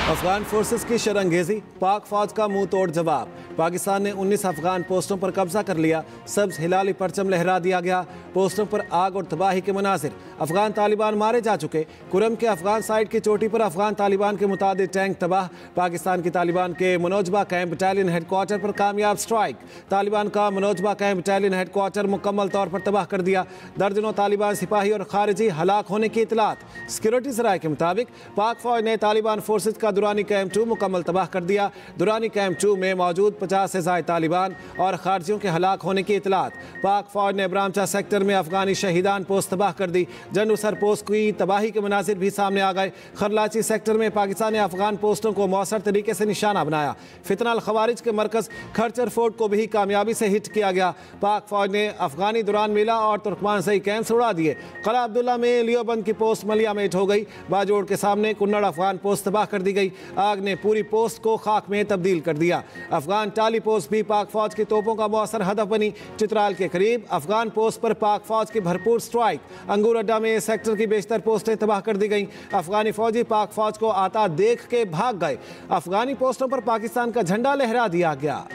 Afghan forces की शरंगेजी, पाक फौज का मुंह तोड़ जवाब। पाकिस्तान ने 19 अफगान पोस्टों पर कब्जा कर लिया। सब्ज हिलाली परचम लहरा दिया गया। पोस्टों पर आग और तबाही के मनाजिर। अफगान तालिबान मारे जा चुके। कुरम के अफगान साइड की चोटी पर अफगान तालिबान के मुताबिक टैंक तबाह। पाकिस्तान की तालिबान के मनोजबा कैंप बटालियन हेडक्वार्टर पर कामयाब स्ट्राइक। तालिबान का मनोजबा कैंप बटालियन हेडक्वार्टर मुकम्मल तौर पर तबाह कर दिया। दर्जनों तालिबान सिपाही और खारिजी हलाक होने की इतलात। सिक्योरिटी सराय के मुताबिक पाक फौज ने तालिबान फोर्सेज का दुरानी कैंप 2 मुकम्मल तबाह कर दिया। दुरानी कैंप 2 में मौजूद 50 से ज़ायद तालिबान और खारजियों के हलाक होने की इतलात। पाक फौज ने ब्रामचा सेक्टर में अफगानी शहीदान पोस्ट तबाह कर दी। जनसर पोस्ट की तबाही के मनाजिर भी सामने आ गए। खरलाची सेक्टर में पाकिस्तान ने अफगान पोस्टों को मौसर तरीके से निशाना बनाया। फितनाल खवारिज के मरकज खरचर फोर्ट को भी कामयाबी से हिट किया गया। पाक फौज ने अफगानी दुरान मिला और तुर्कमान से कैंप्स उड़ा दिए। कला अब्दुल्ला में लियोबंद की पोस्ट मलिया मेट हो गई। बाजोड़ के सामने कुन्नड़ अफगान पोस्ट तबाह कर दी गई। आग ने पूरी पोस्ट को खाक में तब्दील कर दिया। अफगान टाली पोस्ट भी पाक फौज की तोपों का मौसर हदफ बनी। चित्राल के करीब अफगान पोस्ट पर पाक फौज की भरपूर स्ट्राइक। अंगूर अड्डा में सेक्टर की बेशतर पोस्टें तबाह कर दी गईं। अफगानी फौजी पाक फौज को आता देख के भाग गए। अफगानी पोस्टों पर पाकिस्तान का झंडा लहरा दिया गया।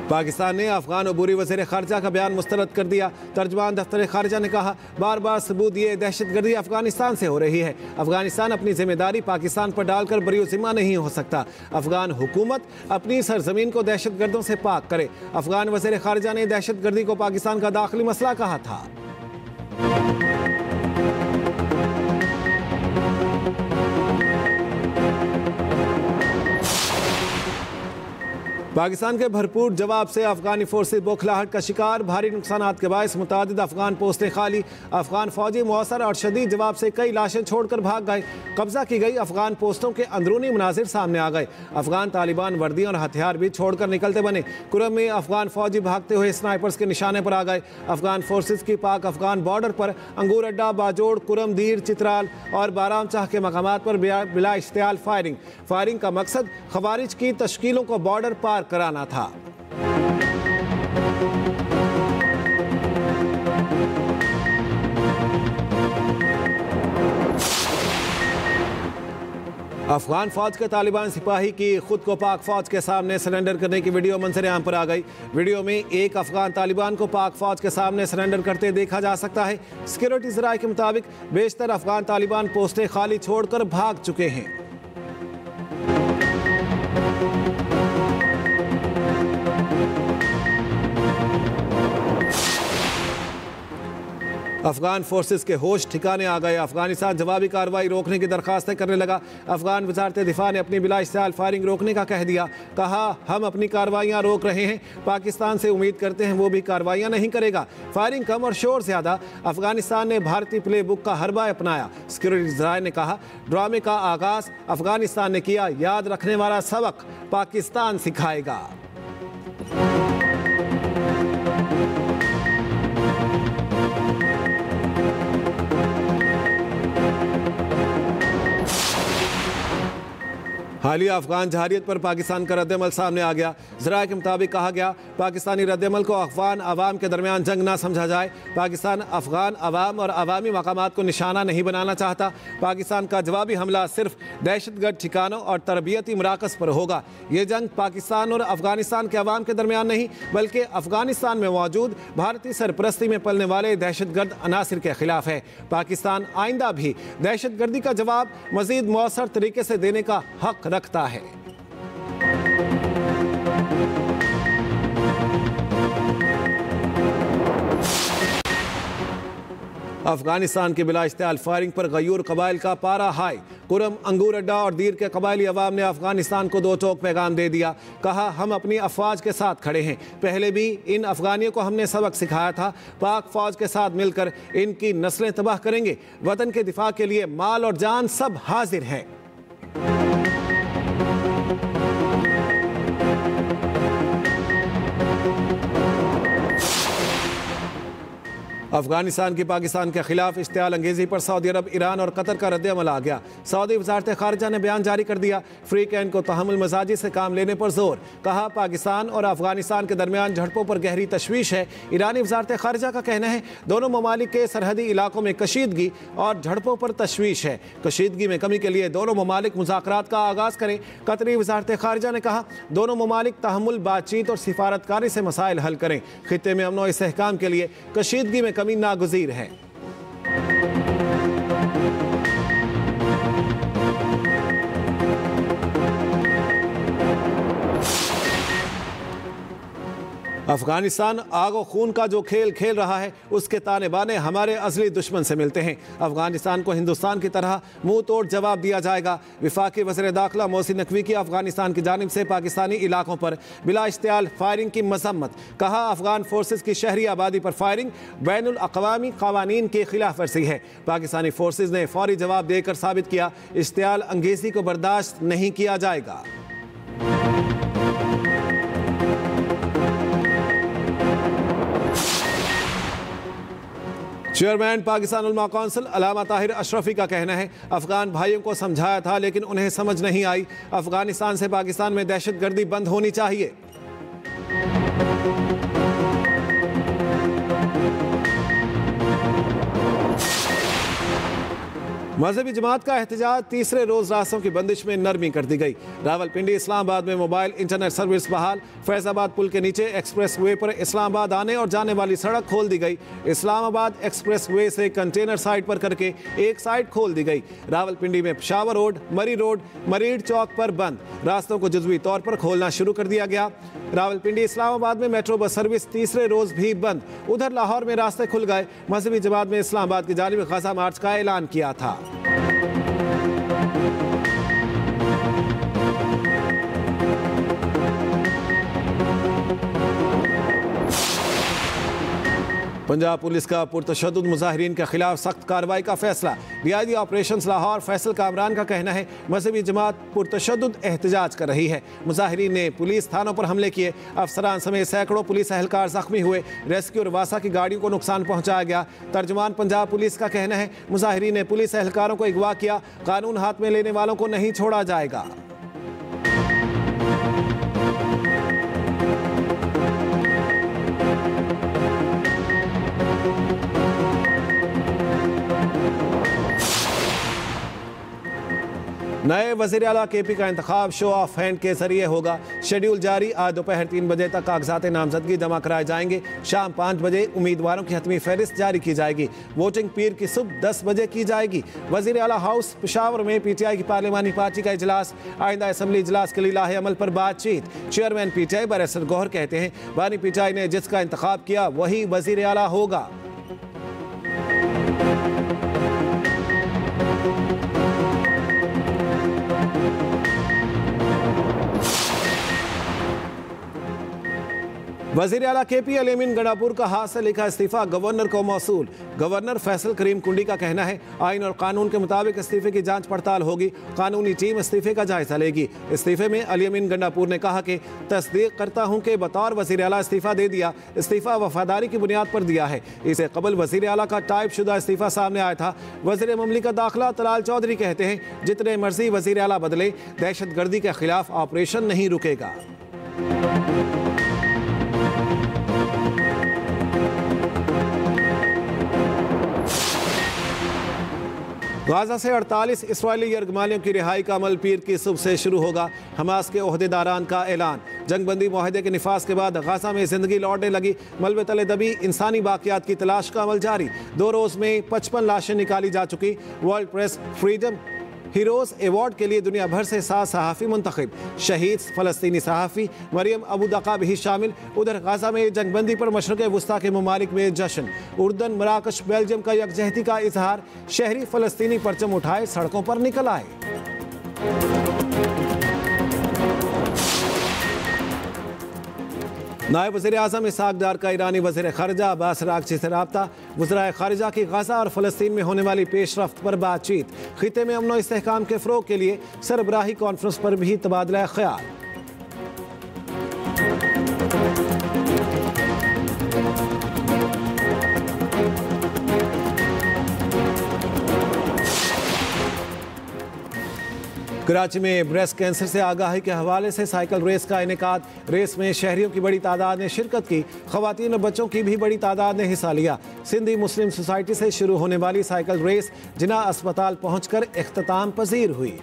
पाकिस्तान ने अफगान अबूरी वज़ीर खारजा का बयान मुस्तरद कर दिया। तर्जमान दफ्तर खारजा ने कहा, बार बार सबूत ये दहशतगर्दी अफगानिस्तान से हो रही है। अफगानिस्तान अपनी जिम्मेदारी पाकिस्तान पर डालकर बरियोजिम्मा नहीं हो सकता। अफगान हुकूमत अपनी सरजमीन को दहशतगर्दों से पाक करे। अफगान वज़ीर खारजा ने दहशतगर्दी को पाकिस्तान का दाखिली मसला कहा था। पाकिस्तान के भरपूर जवाब से अफगानी फोर्सेज बौखलाहट का शिकार। भारी नुकसानात के बायस मुतादिद अफगान पोस्टें खाली। अफगान फौजी मौसर और शदीद जवाब से कई लाशें छोड़कर भाग गए। कब्जा की गई अफगान पोस्टों के अंदरूनी मनाजिर सामने आ गए। अफगान तालिबान वर्दी और हथियार भी छोड़कर निकलते बने। कुरम में अफगान फौजी भागते हुए स्नाइपर्स के निशाने पर आ गए। अफगान फोर्सेज की पाक अफगान बॉर्डर पर अंगूर अड्डा, बाजोड़, कुरम, दीर, चित्राल और बारामचाह के मकामात पर बिला इश्तियाल फायरिंग का मकसद खवारिज की तश्कीलों को बॉर्डर पार कराना था। अफगान फौज के तालिबान सिपाही की खुद को पाक फौज के सामने सरेंडर करने की वीडियो मंजर आम पर आ गई। वीडियो में एक अफगान तालिबान को पाक फौज के सामने सरेंडर करते देखा जा सकता है। सिक्योरिटी जराये के मुताबिक बेशतर अफगान तालिबान पोस्टें खाली छोड़कर भाग चुके हैं। अफगान फोर्सेस के होश ठिकाने आ गए। अफगानिस्तान जवाबी कार्रवाई रोकने की दरखास्तें करने लगा। अफगान वजारत दिफा ने अपनी बिला इश्तियाल फायरिंग रोकने का कह दिया। कहा, हम अपनी कार्रवाइयाँ रोक रहे हैं, पाकिस्तान से उम्मीद करते हैं वो भी कार्रवाइयाँ नहीं करेगा। फायरिंग कम और शोर ज़्यादा। अफगानिस्तान ने भारतीय प्ले बुक का हरबा अपनाया। सिक्योरिटी ज़राए ने कहा, ड्रामे का आगाज़ अफगानिस्तान ने किया। याद रखने वाला सबक पाकिस्तान सिखाएगा। हालिया अफगान जहारियत पर पाकिस्तान का रद्दमल सामने आ गया। ज़राए के मुताबिक कहा गया, पाकिस्तानी रद्दमल को अफगान अवाम के दरमियान जंग ना समझा जाए। पाकिस्तान अफगान अवाम और अवामी मकामात को निशाना नहीं बनाना चाहता। पाकिस्तान का जवाबी हमला सिर्फ दहशतगर्द ठिकानों और तरबियती मराकज़ पर होगा। ये जंग पाकिस्तान और अफगानिस्तान के अवाम के दरमियान नहीं, बल्कि अफगानिस्तान में मौजूद भारतीय सरपरस्ती में पलने वाले दहशतगर्द अनासिर के खिलाफ है। पाकिस्तान आइंदा भी दहशतगर्दी का जवाब मज़ीद मौसर तरीके से देने का हक रखता है। अफगानिस्तान की बिला इश्तियाल फायरिंग पर गयूर कबाइल का पारा हाई। कुरम, अंगूर अड्डा और दीर के कबायली अवाम ने अफगानिस्तान को दो टोक पैगाम दे दिया। कहा, हम अपनी अफवाज के साथ खड़े हैं। पहले भी इन अफगानियों को हमने सबक सिखाया था। पाक फौज के साथ मिलकर इनकी नस्लें तबाह करेंगे। वतन के दिफा के लिए माल और जान सब हाजिर है। अफगानिस्तान की पाकिस्तान के खिलाफ इश्तियाल अंगेजी पर सऊदी अरब, ईरान और कतर का रद्द-ए-अमल आ गया। सऊदी वज़ारत ख़ारिजा ने बयान जारी कर दिया। फ्री कैन को तहम्मुल मजाजी से काम लेने पर जोर। कहा पाकिस्तान और अफगानिस्तान के दरमियान झड़पों पर गहरी तशवीश है। ईरानी वज़ारत ख़ारिजा का कहना है दोनों ममालिक के सरहदी इलाकों में कशीदगी और झड़पों पर तशवीश है। कशीदगी में कमी के लिए दोनों ममालिक मुज़ाकरात का आगाज़ करें। कतरी वज़ारत ख़ारिजा ने कहा दोनों ममालिक तहम्मुल, बातचीत और सिफारतकारी से मसाइल हल करें। खित्ते में अमन और इस्तेहकाम के लिए कशीदगी में कमी नागुज़ीर है। अफगानिस्तान आग और खून का जो खेल खेल रहा है उसके ताने बाने हमारे असली दुश्मन से मिलते हैं। अफगानिस्तान को हिंदुस्तान की तरह मुंह तोड़ जवाब दिया जाएगा। वफाकी वज़ीर दाखिला मोहसिन नकवी की अफगानिस्तान की जानिब से पाकिस्तानी इलाकों पर बिला इश्तियाल फायरिंग की मजम्मत। कहा अफगान फोर्सेज की शहरी आबादी पर फायरिंग बैनुल अक़वामी क़वानीन की खिलाफ वर्जी है। पाकिस्तानी फोर्सेज ने फौरी जवाब देकर साबित किया इश्तियाल अंगेजी को बर्दाश्त नहीं किया जाएगा। चेयरमैन पाकिस्तान उलमा कौंसिल अल्लामा ताहिर अशरफी का कहना है अफगान भाइयों को समझाया था लेकिन उन्हें समझ नहीं आई। अफगानिस्तान से पाकिस्तान में दहशतगर्दी बंद होनी चाहिए। मजहबी जमात का एहतजाज, तीसरे रोज रास्तों की बंदिश में नरमी कर दी गई। रावलपिंडी इस्लामाबाद में मोबाइल इंटरनेट सर्विस बहाल। फैजाबाद पुल के नीचे एक्सप्रेस वे पर इस्लामाबाद आने और जाने वाली सड़क खोल दी गई। इस्लामाबाद एक्सप्रेस वे से कंटेनर साइड पर करके एक साइड खोल दी गई। रावलपिंडी में पेशावर रोड, मरी रोड, मरीड चौक पर बंद। रास्तों को जुज़वी तौर पर खोलना शुरू कर दिया गया। रावलपिंडी इस्लामाबाद में मेट्रो बस सर्विस तीसरे रोज भी बंद। उधर लाहौर में रास्ते खुल गए। मजहबी जमात में इस्लामाबाद की जानिब गज़ा मार्च का ऐलान किया था। पंजाब पुलिस का पुरतशद्दुद मुजाहिरीन के खिलाफ सख्त कार्रवाई का फैसला। डीआईजी ऑपरेशंस लाहौर फैसल कामरान का कहना है मजहबी जमात पुरतशद्दुद एहतजाज कर रही है। मुजाहिरीन ने पुलिस थानों पर हमले किए। अफसरान समेत सैकड़ों पुलिस एहलकार जख्मी हुए। रेस्क्यू और वासा की गाड़ियों को नुकसान पहुंचाया गया। तर्जुमान पंजाब पुलिस का कहना है मुजाहिरीन ने पुलिस एहलकारों को अगवा किया। कानून हाथ में लेने वालों को नहीं छोड़ा जाएगा। नए वज़ीर आला KP का इंतखाब शो ऑफ हैंड के जरिए होगा। शेड्यूल जारी। आज दोपहर 3 बजे तक कागजात नामजदगी जमा कराए जाएंगे। शाम 5 बजे उम्मीदवारों की हतमी फहरिस्त जारी की जाएगी। वोटिंग पीर की सुबह 10 बजे की जाएगी। वज़ीर आला हाउस पेशावर में PTI की पार्लिमानी पार्टी का इजलास। आइंदा असम्बली इजलास के लिए लाहे अमल पर बातचीत। चेयरमैन PTI बैरिस्टर गौहर कहते हैं बानी PTI ने जिसका इंतखाब किया वही वज़ीर आला होगा। वज़ीर आला KP अली-अमीन गंडापुर का हाथ से लिखा इस्तीफा गवर्नर को मौसूल। गवर्नर फैसल करीम कुंडी का कहना है आइन और कानून के मुताबिक इस्तीफे की जांच पड़ताल होगी। कानूनी टीम इस्तीफे का जायजा लेगी। इस्तीफे में अली-अमीन गंडापुर ने कहा कि तस्दीक करता हूं कि बतौर वज़ीर आला इस्तीफा दे दिया। इस्तीफा वफादारी की बुनियाद पर दिया है। इससे कबल वज़ीर आला का टाइप शुदा इस्तीफा सामने आया था। वज़ीर ममलिकत दाखिला तलाल चौधरी कहते हैं जितने मर्जी वज़ीर आला बदले दहशतगर्दी के खिलाफ ऑपरेशन नहीं रुकेगा। गाजा से 48 इसराइली यरगमालियों की रिहाई का अमल पीर की सुबह से शुरू होगा। हमास के ओहदेदारान का ऐलान। जंगबंदी मुआहदे के निफाज के बाद गाजा में जिंदगी लौटने लगी। मलबे तले दबी इंसानी बाकियात की तलाश का अमल जारी। 2 रोज में 55 लाशें निकाली जा चुकी। World press freedom heroes award के लिए दुनिया भर से 7 सहाफ़ी मुंतखब। शहीद फ़लस्तीनी सहाफ़ी मरियम अबू दका भी शामिल। उधर गाजा में जंगबंदी पर मशरक़ वस्ता के ममालिक में जश्न। उर्दन, मराकश, बेल्जियम का यकजहती का इजहार। शहरी फ़लस्तीनी परचम उठाए सड़कों पर निकल आए। नायब वज़ीर आज़म इसहाक़ डार का ईरानी वज़ीर ख़ारिजा अब्बास अराग़ची से रब्ता। वज़राए ख़ारिजा की गाज़ा और फ़लस्तीन में होने वाली पेशरफ्त पर बातचीत। खित्ते में अमन और इस्तेहकाम के फ़रोग़ के लिए सरबराही कॉन्फ्रेंस पर भी तबादला ख़याल। कराची में ब्रेस्ट कैंसर से आगाही के हवाले से साइकिल रेस का इनेकाद। रेस में शहरियों की बड़ी तादाद ने शिरकत की। खवातीन और बच्चों की भी बड़ी तादाद ने हिस्सा लिया। सिंधी मुस्लिम सोसाइटी से शुरू होने वाली साइकिल रेस जिना अस्पताल पहुंचकर इख्तिताम पजीर हुई।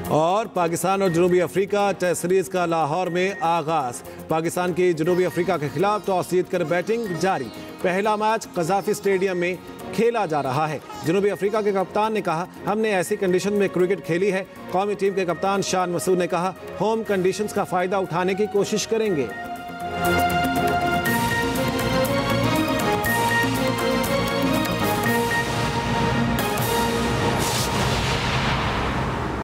और पाकिस्तान और जनूबी अफ्रीका टेस्ट सीरीज का लाहौर में आगाज। पाकिस्तान की जनूबी अफ्रीका के खिलाफ टॉस जीतकर बैटिंग जारी। पहला मैच कजाफी स्टेडियम में खेला जा रहा है। जनूबी अफ्रीका के कप्तान ने कहा, हमने ऐसी कंडीशन में क्रिकेट खेली है। कौमी टीम के कप्तान शान मसूद ने कहा, होम कंडीशंस का फायदा उठाने की कोशिश करेंगे।